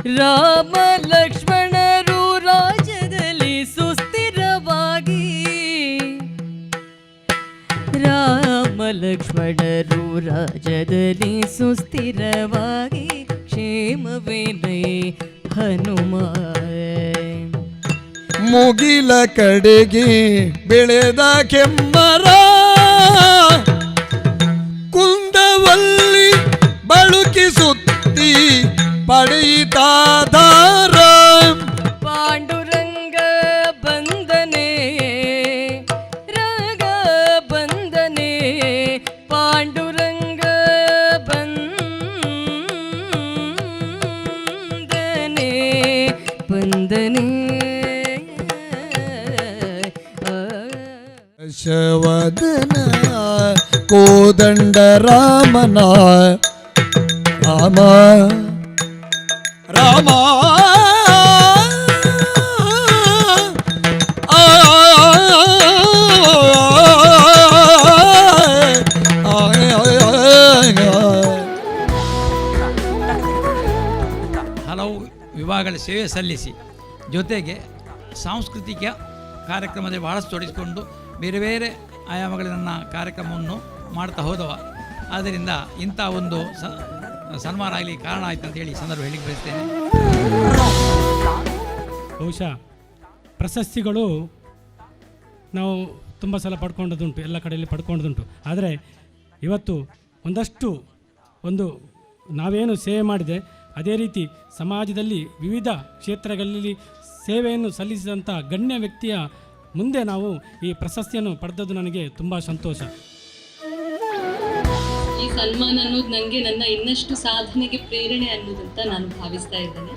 ರಾಮ ಲಕ್ಷ್ಮಣರು ರಾಜ್ಯದಲ್ಲಿ ಸುಸ್ಥಿರವಾಗಿ, ರಾಮ ಲಕ್ಷ್ಮಣರು ರಾಜ್ಯದಲ್ಲಿ ಸುಸ್ಥಿರವಾಗಿ, ಕ್ಷೇಮವೇನೈ ಹನುಮ. ಮುಗಿಲ ಕಡೆಗೆ ಬೆಳೆದ ಕೆಮ್ಮರ, ಕುಂದವಲ್ಲಿ ಬಳುಕಿಸುತ್ತಿ ಪಡೆಯಿತಾಧಾರ. ಪಾಂಡುರಂಗ ಬಂದನೆ ರಂಗ ಬಂದನೆ, ಪಾಂಡುರಂಗ ಬಂದನೆ ಬಂದನೆ. ಶವದನ ಕೋದಂಡ ರಾಮನ ರಾಮ ರಾಮ ಹಲವು ವಿಭಾಗಗಳ ಸೇವೆ ಸಲ್ಲಿಸಿ ಜೊತೆಗೆ ಸಾಂಸ್ಕೃತಿಕ ಕಾರ್ಯಕ್ರಮದಲ್ಲಿ ಬಹಳಷ್ಟು ತೊಡಗಿಸಿಕೊಂಡು ಬೇರೆ ಬೇರೆ ಆಯಾಮಗಳಲ್ಲಿ ನನ್ನ ಕಾರ್ಯಕ್ರಮವನ್ನು ಮಾಡ್ತಾ ಹೋದವ. ಆದ್ದರಿಂದ ಇಂಥ ಒಂದು ಸನ್ಮಾನ ಆಗಲಿ ಕಾರಣ ಆಯ್ತು ಅಂತೇಳಿ ಈ ಸಂದರ್ಭ ಹೇಳಿಕ್ಕೆ ಬಯಸ್ತೇನೆ. ಬಹುಶಃ ಪ್ರಶಸ್ತಿಗಳು ನಾವು ತುಂಬ ಸಲ ಪಡ್ಕೊಂಡದುಂಟು, ಎಲ್ಲ ಕಡೆಯಲ್ಲಿ ಪಡ್ಕೊಂಡದುಂಟು. ಆದರೆ ಇವತ್ತು ಒಂದು ನಾವೇನು ಸೇವೆ ಮಾಡಿದೆ ಅದೇ ರೀತಿ ಸಮಾಜದಲ್ಲಿ ವಿವಿಧ ಕ್ಷೇತ್ರಗಳಲ್ಲಿ ಸೇವೆಯನ್ನು ಸಲ್ಲಿಸಿದಂಥ ಗಣ್ಯ ವ್ಯಕ್ತಿಯ ಮುಂದೆ ನಾವು ಈ ಪ್ರಶಸ್ತಿಯನ್ನು ಪಡೆದದ್ದು ನನಗೆ ತುಂಬ ಸಂತೋಷ. ಈ ಸನ್ಮಾನ ಅನ್ನೋದು ನನಗೆ ನನ್ನ ಇನ್ನಷ್ಟು ಸಾಧನೆಗೆ ಪ್ರೇರಣೆ ಅನ್ನೋದಂತ ನಾನು ಭಾವಿಸ್ತಾ ಇದ್ದೇನೆ.